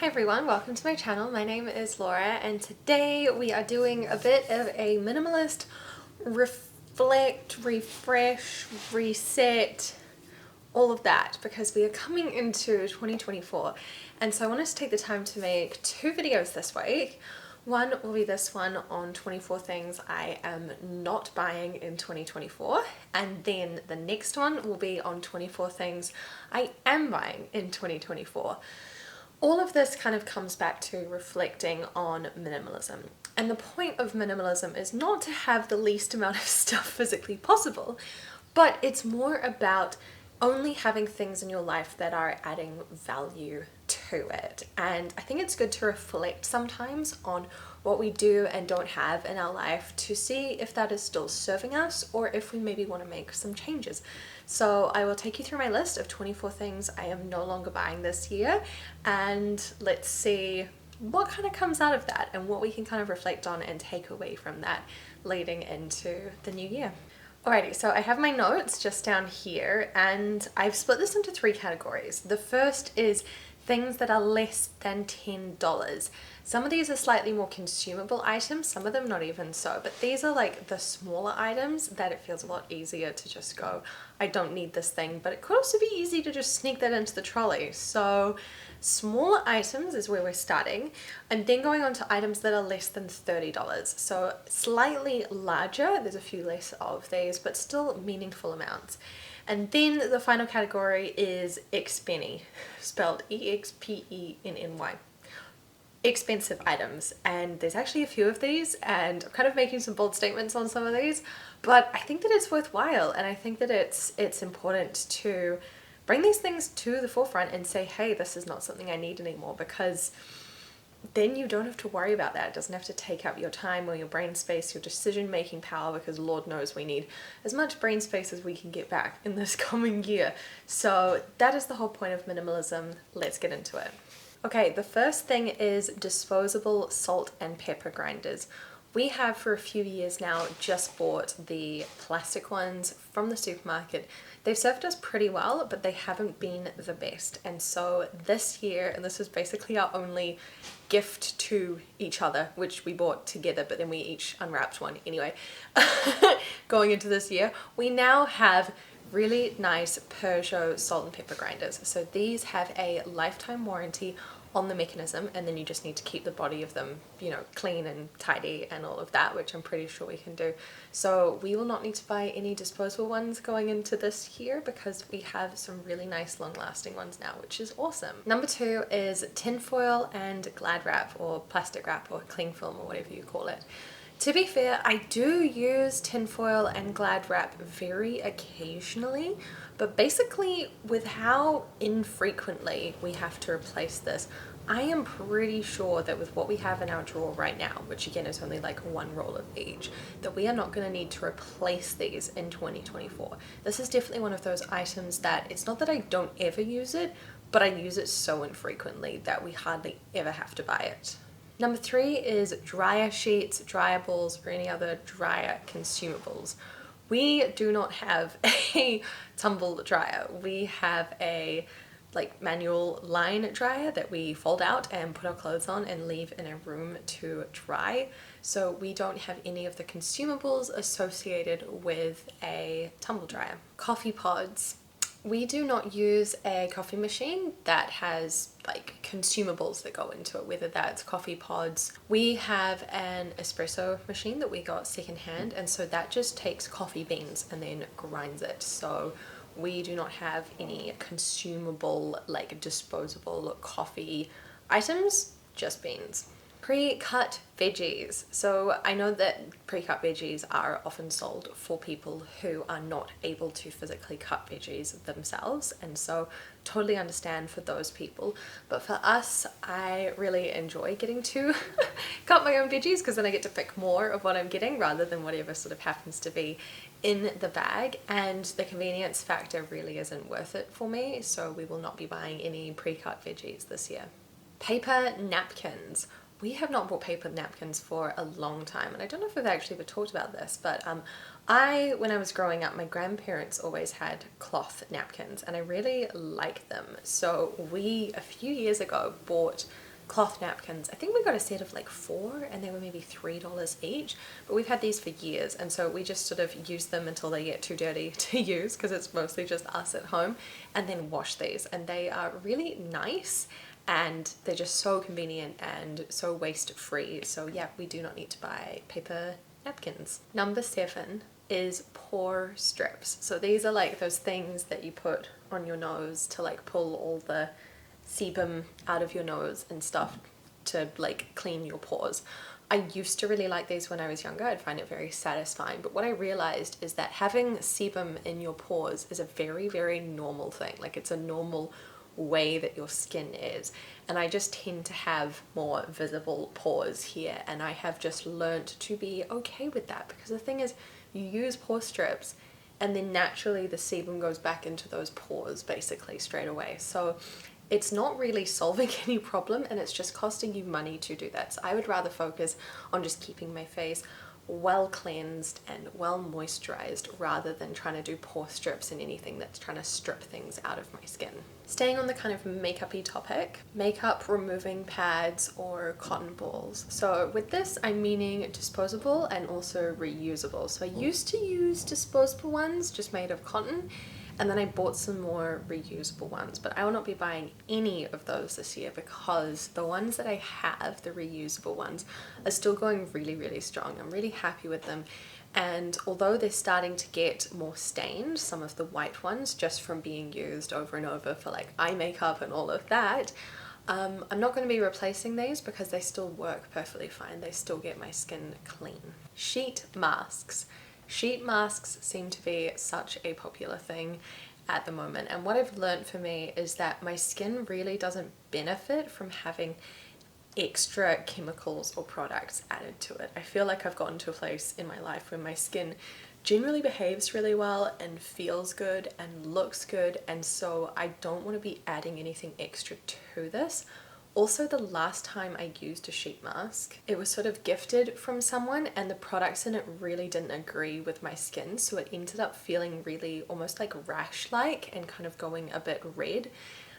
Hi everyone, welcome to my channel. My name is Laura and today we are doing a bit of a minimalist reflect, refresh, reset, all of that because we are coming into 2024 and so I wanted to take the time to make two videos this week. One will be this one on 24 things I am not buying in 2024, and then the next one will be on 24 things I am buying in 2024. All of this kind of comes back to reflecting on minimalism. And the point of minimalism is not to have the least amount of stuff physically possible, but it's more about only having things in your life that are adding value to it. And I think it's good to reflect sometimes on what we do and don't have in our life to see if that is still serving us or if we maybe want to make some changes. So I will take you through my list of 24 things I am no longer buying this year, and let's see what kind of comes out of that and what we can kind of reflect on and take away from that leading into the new year. Alrighty, so I have my notes just down here and I've split this into three categories. The first is things that are less than $10. Some of these are slightly more consumable items, some of them not even so, but these are like the smaller items that it feels a lot easier to just go, I don't need this thing, but it could also be easy to just sneak that into the trolley. So smaller items is where we're starting, and then going on to items that are less than $30. So slightly larger, there's a few less of these, but still meaningful amounts. And then the final category is expenny, spelled E-X-P-E-N-N-Y. Expensive items, and there's actually a few of these and I'm kind of making some bold statements on some of these, but I think that it's worthwhile and I think that it's important to bring these things to the forefront and say, hey, this is not something I need anymore, because then you don't have to worry about that. It doesn't have to take up your time or your brain space, your decision making power, because Lord knows we need as much brain space as we can get back in this coming year. So that is the whole point of minimalism. Let's get into it. Okay, the first thing is disposable salt and pepper grinders. We have for a few years now just bought the plastic ones from the supermarket. They've served us pretty well, but they haven't been the best. And so this year, and this is basically our only gift to each other, which we bought together, but then we each unwrapped one anyway. Going into this year, we now have really nice Peugeot salt and pepper grinders. So these have a lifetime warranty on the mechanism, and then you just need to keep the body of them, you know, clean and tidy and all of that, which I'm pretty sure we can do. So we will not need to buy any disposable ones going into this year because we have some really nice long-lasting ones now, which is awesome. Number two is tinfoil and Glad wrap, or plastic wrap, or cling film, or whatever you call it. To be fair, I do use tinfoil and Glad wrap very occasionally, but basically with how infrequently we have to replace this, I am pretty sure that with what we have in our drawer right now, which again is only like one roll of each, that we are not going to need to replace these in 2024. This is definitely one of those items that it's not that I don't ever use it, but I use it so infrequently that we hardly ever have to buy it. Number three is dryer sheets, dryer balls, or any other dryer consumables. We do not have a tumble dryer. We have a manual line dryer that we fold out and put our clothes on and leave in a room to dry. So we don't have any of the consumables associated with a tumble dryer. Coffee pods. We do not use a coffee machine that has like consumables that go into it, whether that's coffee pods. We have an espresso machine that we got secondhand, and so that just takes coffee beans and then grinds it. So we do not have any consumable, like disposable coffee items, just beans. Pre-cut veggies. So I know that pre-cut veggies are often sold for people who are not able to physically cut veggies themselves, and so totally understand for those people. But for us, I really enjoy getting to cut my own veggies because then I get to pick more of what I'm getting rather than whatever sort of happens to be in the bag, and the convenience factor really isn't worth it for me, so we will not be buying any pre-cut veggies this year. Paper napkins. We have not bought paper napkins for a long time, and I don't know if we've actually ever talked about this, but when I was growing up, my grandparents always had cloth napkins and I really like them. So we, a few years ago, bought cloth napkins. I think we got a set of like 4 and they were maybe $3 each, but we've had these for years, and so we just sort of use them until they get too dirty to use, because it's mostly just us at home, and then wash these, and they are really nice and they're just so convenient and so waste free. So yeah, we do not need to buy paper napkins. Number 7 is Pore Strips. So these are like those things that you put on your nose to like pull all the sebum out of your nose and stuff to like clean your pores. I used to really like these when I was younger. I'd find it very satisfying, but what I realized is that having sebum in your pores is a very, very normal thing. Like, it's a normal way that your skin is, and I just tend to have more visible pores here, and I have just learnt to be okay with that, because the thing is, you use pore strips and then naturally the sebum goes back into those pores basically straight away. So it's not really solving any problem, and it's just costing you money to do that. So I would rather focus on just keeping my face well cleansed and well moisturized, rather than trying to do pore strips and anything that's trying to strip things out of my skin. Staying on the kind of makeup-y topic, makeup removing pads or cotton balls. So with this, I'm meaning disposable and also reusable. So I used to use disposable ones just made of cotton, and then I bought some more reusable ones, but I will not be buying any of those this year, because the ones that I have, the reusable ones, are still going really, really strong. I'm really happy with them. And although they're starting to get more stained, some of the white ones, just from being used over and over for like eye makeup and all of that, I'm not going to be replacing these because they still work perfectly fine. They still get my skin clean. Sheet masks. Sheet masks seem to be such a popular thing at the moment, and what I've learned for me is that my skin really doesn't benefit from having extra chemicals or products added to it. I feel like I've gotten to a place in my life where my skin generally behaves really well and feels good and looks good, and so I don't want to be adding anything extra to this. Also, the last time I used a sheet mask, it was sort of gifted from someone, and the products in it really didn't agree with my skin, so it ended up feeling really almost like rash-like and kind of going a bit red.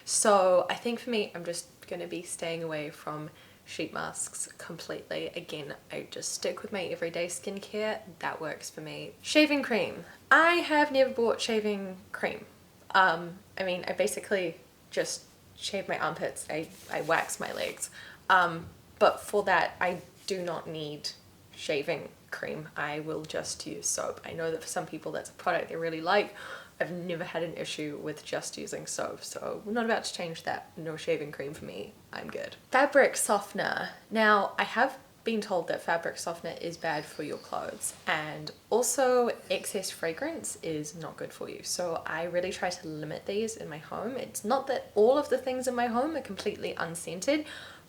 So I think for me, I'm just going to be staying away from sheet masks completely. Again, I just stick with my everyday skincare. That works for me. Shaving cream. I have never bought shaving cream. I mean, I basically just shave my armpits, I wax my legs, but for that I do not need shaving cream. I will just use soap. I know that for some people that's a product they really like. I've never had an issue with just using soap, so we're not about to change that. No shaving cream for me. I'm good. Fabric softener. Now, I have been told that fabric softener is bad for your clothes, and also excess fragrance is not good for you. So I really try to limit these in my home. It's not that all of the things in my home are completely unscented,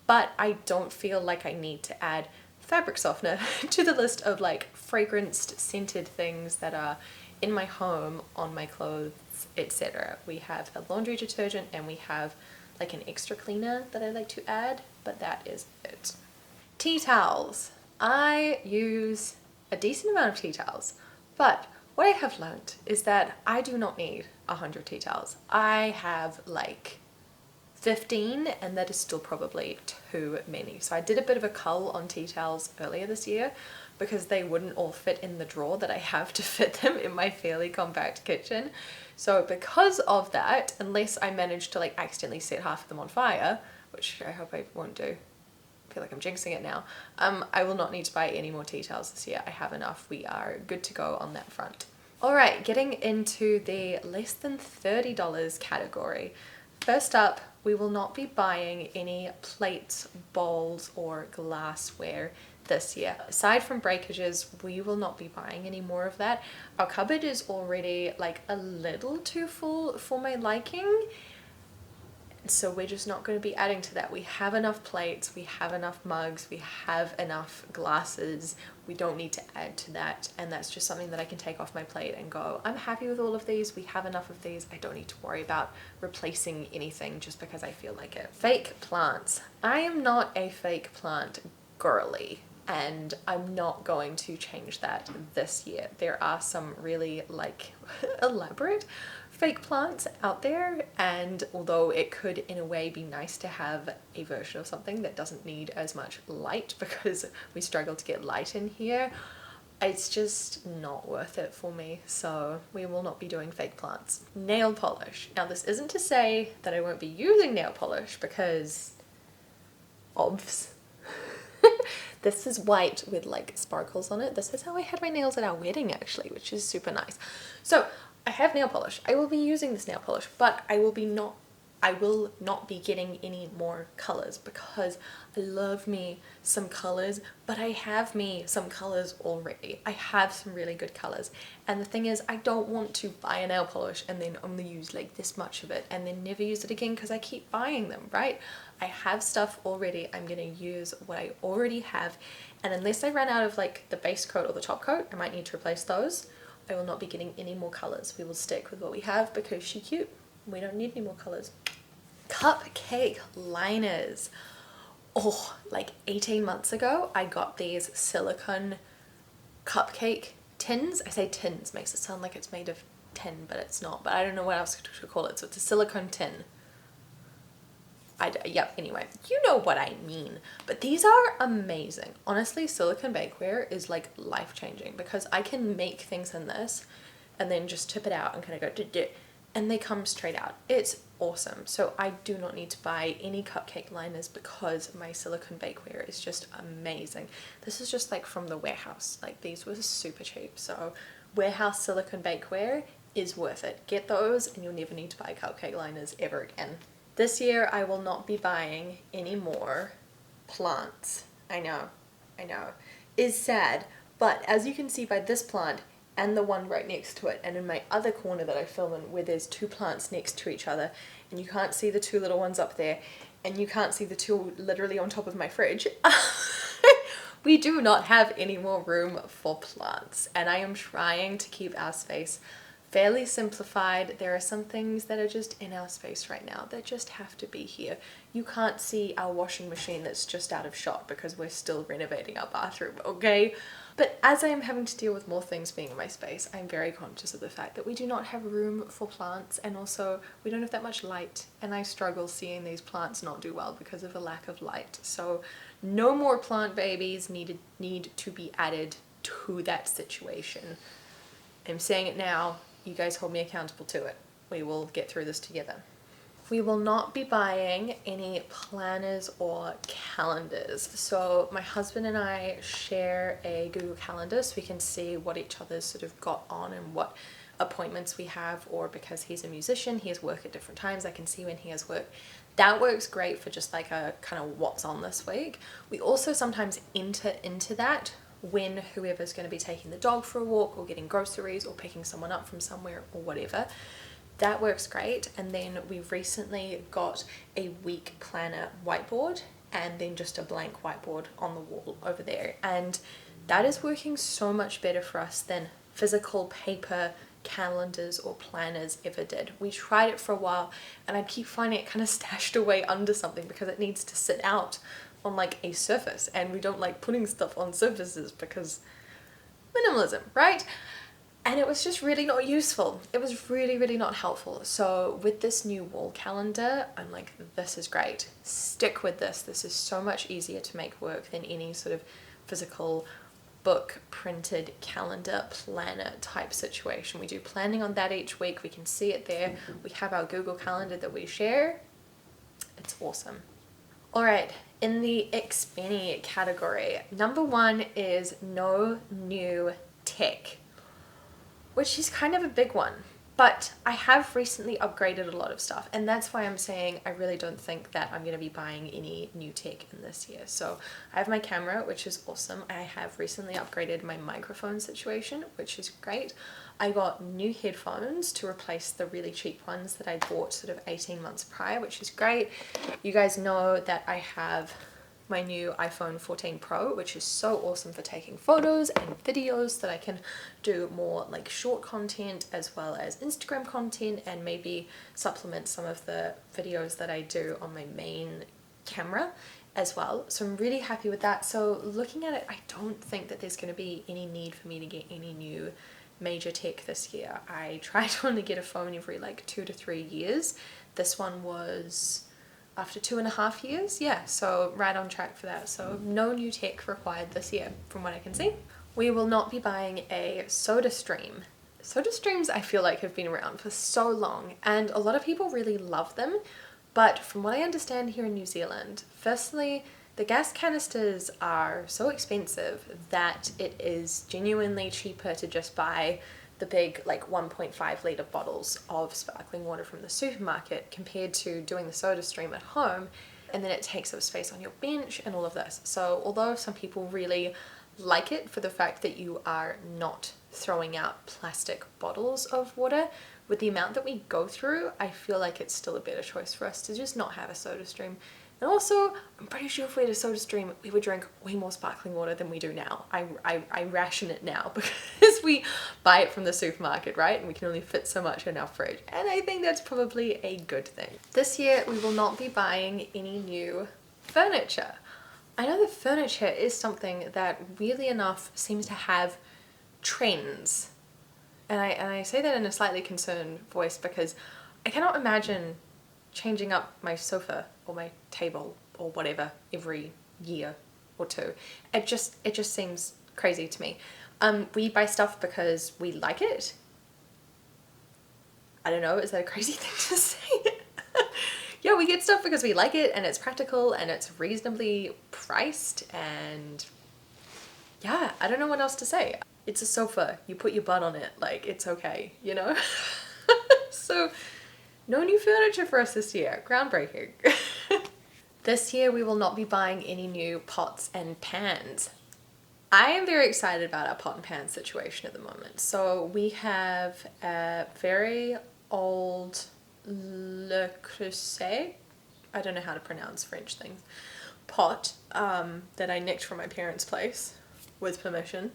but I don't feel like I need to add fabric softener to the list of like fragranced scented things that are in my home, on my clothes, etc. We have a laundry detergent and we have like an extra cleaner that I like to add, but that is it. Tea towels. I use a decent amount of tea towels, but what I have learned is that I do not need 100 tea towels. I have like 15, and that is still probably too many. So I did a bit of a cull on tea towels earlier this year because they wouldn't all fit in the drawer that I have to fit them in my fairly compact kitchen. So because of that, unless I manage to like accidentally set half of them on fire, which I hope I won't do, I feel like I'm jinxing it now, I will not need to buy any more tea towels this year. I have enough. We are good to go on that front. Alright, getting into the less than $30 category. First up, we will not be buying any plates, bowls, or glassware this year. Aside from breakages, we will not be buying any more of that. Our cupboard is already like a little too full for my liking, so we're just not going to be adding to that. We have enough plates, we have enough mugs, we have enough glasses. We don't need to add to that, and that's just something that I can take off my plate and go, I'm happy with all of these, we have enough of these, I don't need to worry about replacing anything just because I feel like it. Fake plants. I am not a fake plant girly, and I'm not going to change that this year. There are some really like elaborate fake plants out there, and although it could in a way be nice to have a version of something that doesn't need as much light because we struggle to get light in here, it's just not worth it for me, so we will not be doing fake plants. Nail polish. Now this isn't to say that I won't be using nail polish because obvs. This is white with like sparkles on it. This is how I had my nails at our wedding actually, which is super nice. So I have nail polish. I will be using this nail polish, but I will not be getting any more colors because I love me some colors, but I have me some colors already. I have some really good colors, and the thing is I don't want to buy a nail polish and then only use like this much of it and then never use it again because I keep buying them, right? I have stuff already. I'm gonna use what I already have, and unless I run out of like the base coat or the top coat, I might need to replace those. I will not be getting any more colors. We will stick with what we have because she's cute. We don't need any more colors. Cupcake liners. Oh, like 18 months ago, I got these silicone cupcake tins. I say tins, makes it sound like it's made of tin, but it's not. But I don't know what else to call it. So it's a silicone tin. Yep, anyway, you know what I mean. But these are amazing. Honestly, silicone bakeware is like life-changing because I can make things in this and then just tip it out and kind of go and they come straight out. It's awesome. So I do not need to buy any cupcake liners because my silicone bakeware is just amazing. This is just like from the warehouse. Like these were super cheap. So warehouse silicone bakeware is worth it. Get those and you'll never need to buy cupcake liners ever again. This year I will not be buying any more plants. I know. It's sad, but as you can see by this plant and the one right next to it, and in my other corner that I film in where there's two plants next to each other, and you can't see the two little ones up there, and you can't see the two literally on top of my fridge, we do not have any more room for plants, and I am trying to keep our space fairly simplified. There are some things that are just in our space right now that just have to be here. You can't see our washing machine that's just out of shot because we're still renovating our bathroom, okay? But as I am having to deal with more things being in my space, I'm very conscious of the fact that we do not have room for plants, and also we don't have that much light, and I struggle seeing these plants not do well because of a lack of light. So no more plant babies need to be added to that situation. I'm saying it now. You guys hold me accountable to it. We will get through this together. We will not be buying any planners or calendars. So my husband and I share a Google Calendar so we can see what each other's sort of got on and what appointments we have, or because he's a musician, he has work at different times, I can see when he has work. That works great for just like a kind of what's on this week. We also sometimes enter into that when whoever's going to be taking the dog for a walk or getting groceries or picking someone up from somewhere or whatever. That works great. And then we recently got a week planner whiteboard and then just a blank whiteboard on the wall over there. And that is working so much better for us than physical paper calendars or planners ever did. We tried it for a while and I keep finding it kind of stashed away under something because it needs to sit out on like a surface, and we don't like putting stuff on surfaces because minimalism, right? And it was just really not useful. It was really not helpful. So with this new wall calendar, I'm like, this is great. Stick with this. This is so much easier to make work than any sort of physical book printed calendar planner type situation. We do planning on that each week. We can see it there. We have our Google Calendar that we share. It's awesome. All right, in the expenny category, number one is no new tech, which is kind of a big one, but I have recently upgraded a lot of stuff, and that's why I'm saying I really don't think that I'm going to be buying any new tech in this year. So I have my camera, which is awesome. I have recently upgraded my microphone situation, which is great. I got new headphones to replace the really cheap ones that I bought sort of 18 months prior, which is great. You guys know that I have my new iPhone 14 Pro, which is so awesome for taking photos and videos so that I can do more like short content as well as Instagram content and maybe supplement some of the videos that I do on my main camera as well. So I'm really happy with that. So looking at it, I don't think that there's going to be any need for me to get any new major tech this year. I try to only get a phone every like 2 to 3 years. This one was after 2.5 years. Yeah, so right on track for that. So no new tech required this year from what I can see. We will not be buying a soda stream. Soda streams I feel like have been around for so long and a lot of people really love them, but from what I understand here in New Zealand, firstly, the gas canisters are so expensive that it is genuinely cheaper to just buy the big like 1.5 litre bottles of sparkling water from the supermarket compared to doing the soda stream at home, and then it takes up space on your bench and all of this. So although some people really like it for the fact that you are not throwing out plastic bottles of water, with the amount that we go through, I feel like it's still a better choice for us to just not have a soda stream. And also, I'm pretty sure if we had a soda stream, we would drink way more sparkling water than we do now. I ration it now because we buy it from the supermarket, right? And we can only fit so much in our fridge. And I think that's probably a good thing. This year, we will not be buying any new furniture. I know that furniture is something that weirdly enough seems to have trends. And I say that in a slightly concerned voice because I cannot imagine changing up my sofa or my table or whatever every year or two. It just seems crazy to me. We buy stuff because we like it. I don't know, is that a crazy thing to say? Yeah, we get stuff because we like it and it's practical and it's reasonably priced, and yeah, I don't know what else to say. It's a sofa, you put your butt on it, like it's okay, you know? So no new furniture for us this year, groundbreaking. This year we will not be buying any new pots and pans. I am very excited about our pot and pan situation at the moment. So we have a very old Le Creuset, I don't know how to pronounce French things, pot that I nicked from my parents' place with permission.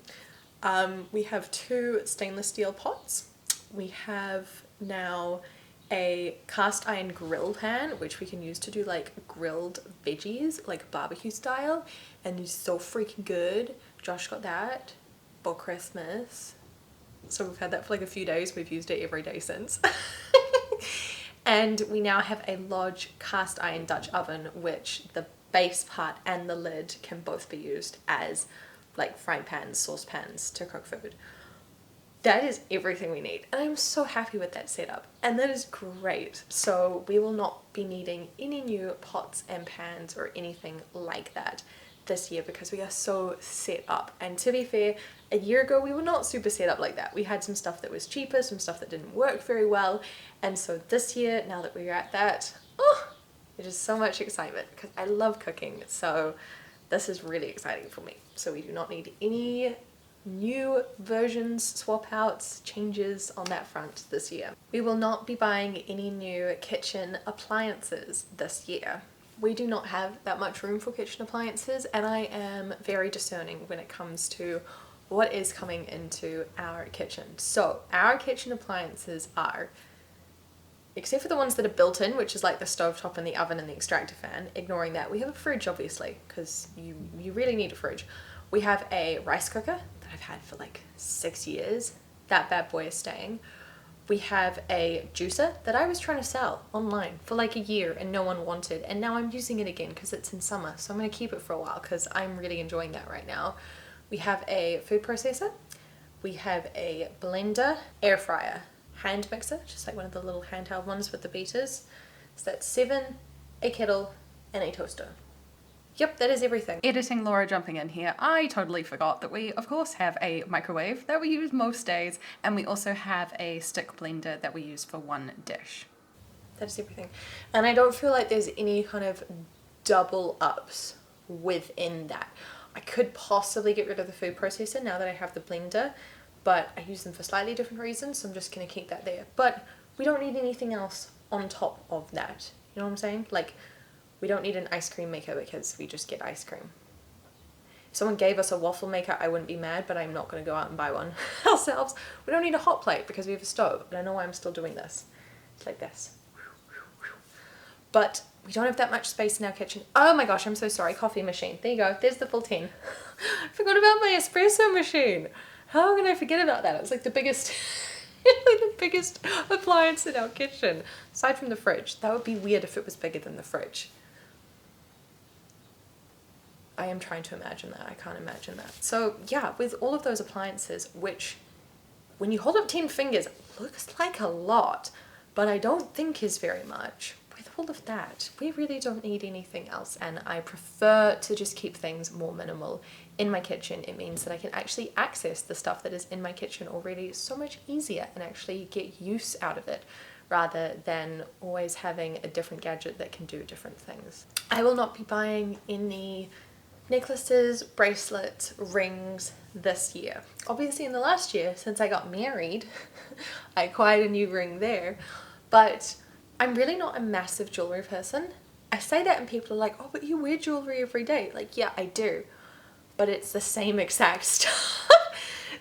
We have 2 stainless steel pots. We have now a cast iron grill pan, which we can use to do like grilled veggies, like barbecue style, and it's so freaking good. Josh got that for Christmas. So we've had that for like a few days. We've used it every day since. And we now have a large cast iron Dutch oven, which the base part and the lid can both be used as like frying pans, saucepans to cook food. That is everything we need, and I'm so happy with that setup, and that is great. So we will not be needing any new pots and pans or anything like that this year because we are so set up. And to be fair, a year ago we were not super set up like that. We had some stuff that was cheaper, some stuff that didn't work very well, and so this year, now that we're at that, it is so much excitement because I love cooking, so this is really exciting for me. So we do not need any new versions, swap outs, changes on that front this year. We will not be buying any new kitchen appliances this year. We do not have that much room for kitchen appliances, and I am very discerning when it comes to what is coming into our kitchen. So our kitchen appliances are, except for the ones that are built in, which is like the stovetop and the oven and the extractor fan, ignoring that, we have a fridge obviously, because you really need a fridge. We have a rice cooker that I've had for like 6 years. That bad boy is staying. We have a juicer that I was trying to sell online for like a year and no one wanted, and now I'm using it again because it's in summer, so I'm going to keep it for a while because I'm really enjoying that right now. We have a food processor. We have a blender, air fryer, hand mixer, just like one of the little handheld ones with the beaters. So that's 7, a kettle, and a toaster. Yep, that is everything. Editing Laura jumping in here. I totally forgot that we, of course, have a microwave that we use most days, and we also have a stick blender that we use for one dish. That is everything. And I don't feel like there's any kind of double ups within that. I could possibly get rid of the food processor now that I have the blender, but I use them for slightly different reasons, so I'm just going to keep that there. But we don't need anything else on top of that. You know what I'm saying? Like, we don't need an ice cream maker because we just get ice cream. If someone gave us a waffle maker, I wouldn't be mad, but I'm not going to go out and buy one ourselves. We don't need a hot plate because we have a stove. I don't know why I'm still doing this. It's like this. But we don't have that much space in our kitchen. Oh my gosh, I'm so sorry. Coffee machine. There you go. There's the full 10. I forgot about my espresso machine. How can I forget about that? It's like the biggest, like the biggest appliance in our kitchen, aside from the fridge. That would be weird if it was bigger than the fridge. I am trying to imagine that. I can't imagine that. So yeah, with all of those appliances, which when you hold up 10 fingers, looks like a lot, but I don't think is very much. With all of that, we really don't need anything else, and I prefer to just keep things more minimal in my kitchen. It means that I can actually access the stuff that is in my kitchen already so much easier and actually get use out of it, rather than always having a different gadget that can do different things. I will not be buying any necklaces, bracelets, rings this year. Obviously in the last year, since I got married, I acquired a new ring there, but I'm really not a massive jewelry person. I say that and people are like, oh, but you wear jewelry every day. Like, yeah, I do, but it's the same exact stuff.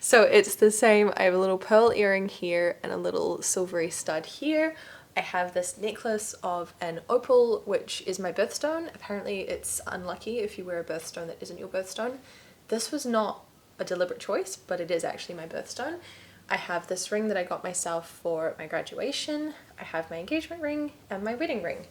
So it's the same. I have a little pearl earring here and a little silvery stud here. I have this necklace of an opal, which is my birthstone. Apparently it's unlucky if you wear a birthstone that isn't your birthstone. This was not a deliberate choice, but it is actually my birthstone. I have this ring that I got myself for my graduation. I have my engagement ring and my wedding ring.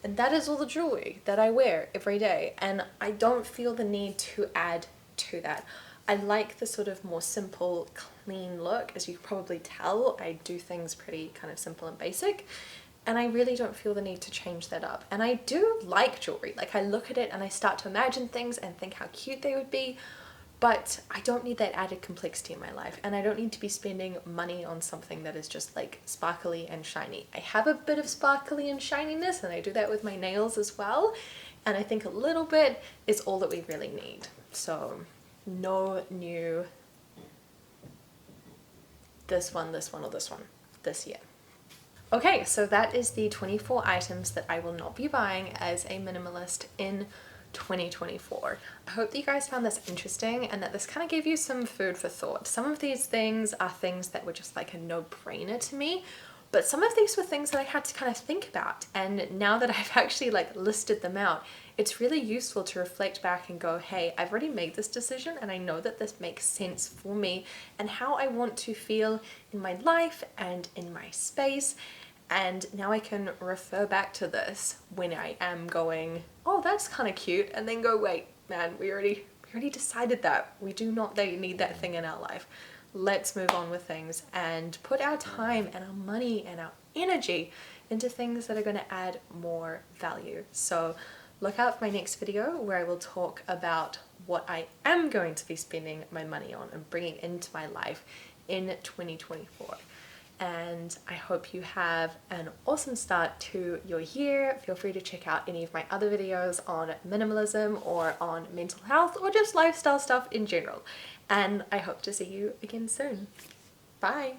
And that is all the jewelry that I wear every day. And I don't feel the need to add to that. I like the sort of more simple, clean look. As you can probably tell, I do things pretty kind of simple and basic, and I really don't feel the need to change that up. And I do like jewelry. Like, I look at it and I start to imagine things and think how cute they would be, but I don't need that added complexity in my life, and I don't need to be spending money on something that is just like sparkly and shiny. I have a bit of sparkly and shininess, and I do that with my nails as well, and I think a little bit is all that we really need. So no new this one, or this one this year. Okay, so that is the 24 items that I will not be buying as a minimalist in 2024. I hope that you guys found this interesting and that this kind of gave you some food for thought. Some of these things are things that were just like a no-brainer to me, but some of these were things that I had to kind of think about, and now that I've actually like listed them out, it's really useful to reflect back and go, hey, I've already made this decision and I know that this makes sense for me and how I want to feel in my life and in my space. And now I can refer back to this when I am going, oh, that's kind of cute, and then go, wait, man, we already decided that. We do not need that thing in our life. Let's move on with things and put our time and our money and our energy into things that are going to add more value. So look out for my next video where I will talk about what I am going to be spending my money on and bringing into my life in 2024. And I hope you have an awesome start to your year. Feel free to check out any of my other videos on minimalism or on mental health or just lifestyle stuff in general. And I hope to see you again soon. Bye!